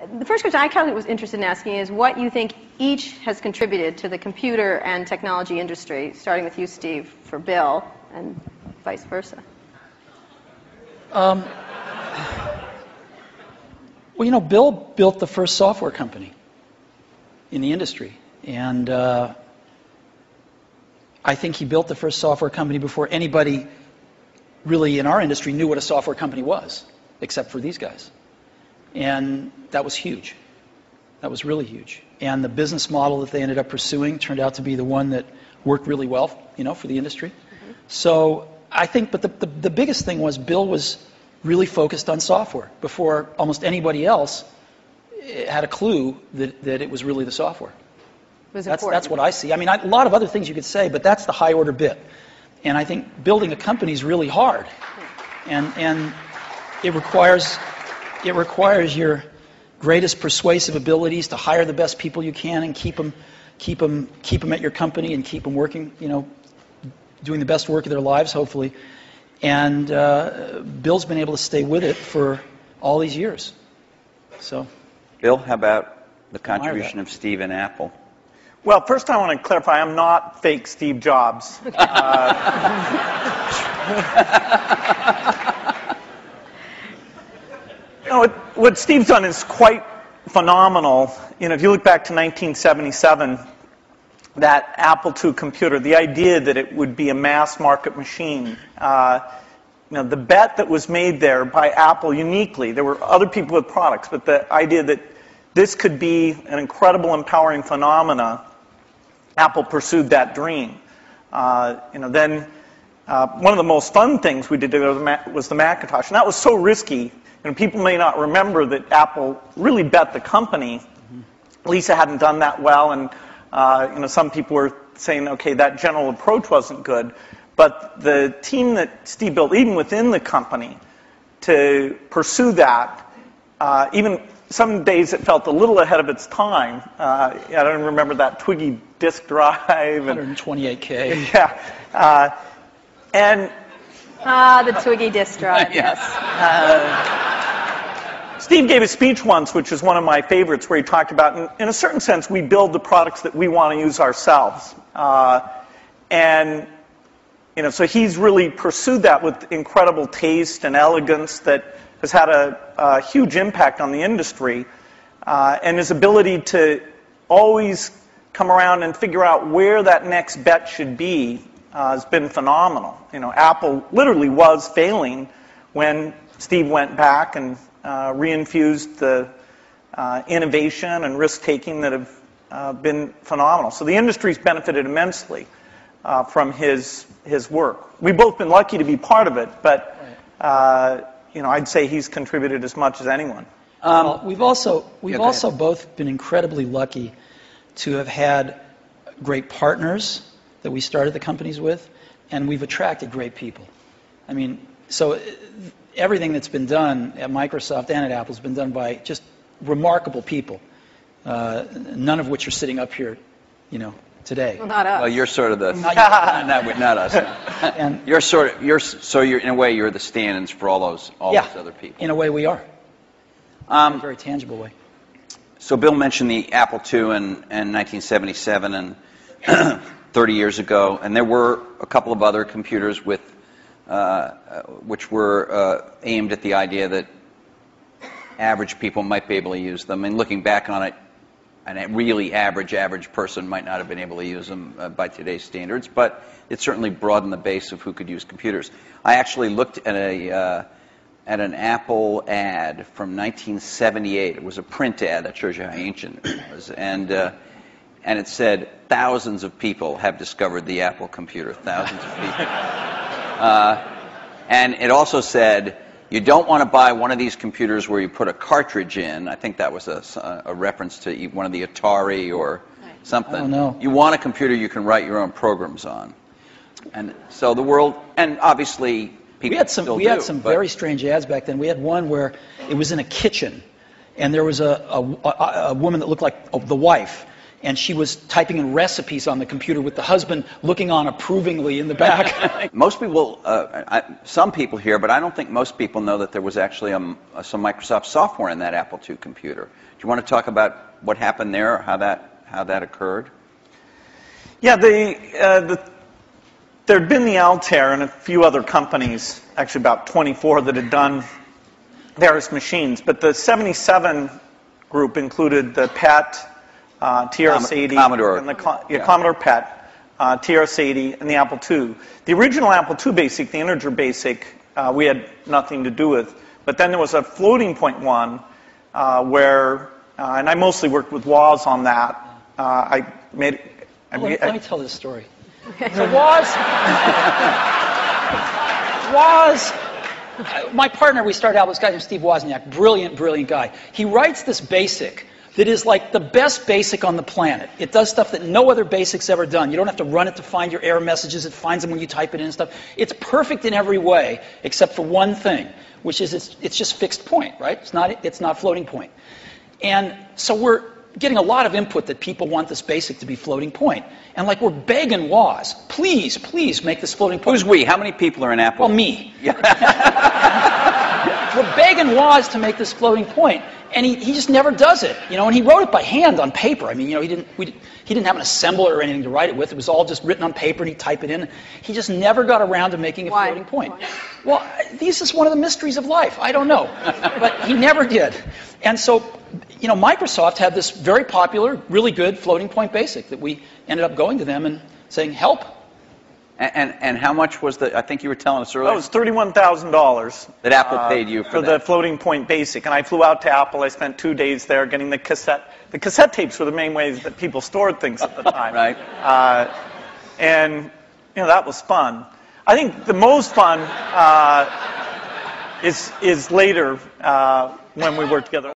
The first question I kind of was interested in asking is what you think each has contributed to the computer and technology industry, starting with you, Steve, for Bill, and vice versa. Well, Bill built the first software company in the industry, and I think he built the first software company before anybody really in our industry knew what a software company was, except for these guys. And that was huge. That was really huge. And the business model that they ended up pursuing turned out to be the one that worked really well, for the industry. Mm-hmm. So I think, but the biggest thing was Bill was really focused on software before almost anybody else had a clue that it was really the software. That's what I see. I mean, a lot of other things you could say, but that's the high order bit. And I think building a company is really hard, and it requires your greatest persuasive abilities to hire the best people you can and keep them at your company and keep them working, doing the best work of their lives, hopefully. And Bill's been able to stay with it for all these years. So, Bill, how about the contribution of Steve and Apple? Well, first I want to clarify, I'm not fake Steve Jobs. What Steve's done is quite phenomenal. If you look back to 1977, that Apple II computer, the idea that it would be a mass market machine, the bet that was made there by Apple uniquely, there were other people with products, but the idea that this could be an incredible, empowering phenomena, Apple pursued that dream. Then one of the most fun things we did was the Macintosh, and that was so risky. People may not remember that Apple really bet the company. Lisa hadn't done that well, and some people were saying, okay, that general approach wasn't good. But the team that Steve built, even within the company, to pursue that, even some days it felt a little ahead of its time. I don't remember that Twiggy disk drive. 128K. Yeah. The Twiggy disk drive, yes. Steve gave a speech once, which is one of my favorites, where he talked about, in a certain sense, we build the products that we want to use ourselves. So he's really pursued that with incredible taste and elegance that has had a huge impact on the industry. And his ability to always come around and figure out where that next bet should be has been phenomenal. Apple literally was failing when Steve went back and reinfused the innovation and risk-taking that have been phenomenal. So the industry's benefited immensely from his work. We've both been lucky to be part of it, but I'd say he's contributed as much as anyone. We've also both been incredibly lucky to have had great partners that we started the companies with, and we've attracted great people. I mean, so everything that's been done at Microsoft and at Apple has been done by just remarkable people, none of which are sitting up here, today. Well, not us. Well, you're sort of the not us. And you're in a way you're the stand-ins for all those other people. In a way, we are. In a very tangible way. So Bill mentioned the Apple II in 1977 and 30 years ago, and there were a couple of other computers with which were aimed at the idea that average people might be able to use them. And looking back on it, a really average person might not have been able to use them by today's standards, but it certainly broadened the base of who could use computers. I actually looked at an Apple ad from 1978. It was a print ad that shows you how ancient it was, and it said thousands of people have discovered the Apple computer. Thousands of people. And it also said, you don't want to buy one of these computers where you put a cartridge in. I think that was a reference to one of the Atari or something. I don't know. You want a computer you can write your own programs on. And so the world, and obviously people we had some very strange ads back then. We had one where it was in a kitchen, and there was a woman that looked like the wife, and she was typing in recipes on the computer with the husband looking on approvingly in the back. Most people, some people here, but I don't think most people know that there was actually some Microsoft software in that Apple II computer. Do you want to talk about what happened there, or how that occurred? Yeah, there'd been the Altair and a few other companies, actually about 24, that had done various machines. But the 77 group included the PET, TRS-80, Commodore. and Commodore PET, TRS-80, and the Apple II. The original Apple II BASIC, the integer BASIC, we had nothing to do with. But then there was a floating point one where, and I mostly worked with Woz on that. Let me tell this story. So Woz, my partner, we started out with this guy named Steve Wozniak, brilliant, brilliant guy. He writes this BASIC that is like the best BASIC on the planet. It does stuff that no other BASIC's ever done. You don't have to run it to find your error messages. It finds them when you type it in and stuff. It's perfect in every way, except for one thing, which is it's just fixed point, right? It's not floating point. And so we're getting a lot of input that people want this BASIC to be floating point. And like we're begging Woz, please, please make this floating point. Who's we? How many people are in Apple? Well, me. We're begging Woz to make this floating point, and he just never does it. And he wrote it by hand on paper. I mean, he didn't have an assembler or anything to write it with. It was all just written on paper, and he'd type it in. He just never got around to making a floating point. Why? Well, this is one of the mysteries of life. I don't know, but he never did. And so, Microsoft had this very popular, really good floating point BASIC that we ended up going to them and saying, help. And how much was I think you were telling us earlier. That was $31,000. That Apple paid you for the floating point BASIC. And I flew out to Apple. I spent 2 days there getting the cassette. The cassette tapes were the main ways that people stored things at the time. Right. And, that was fun. I think the most fun is later when we worked together.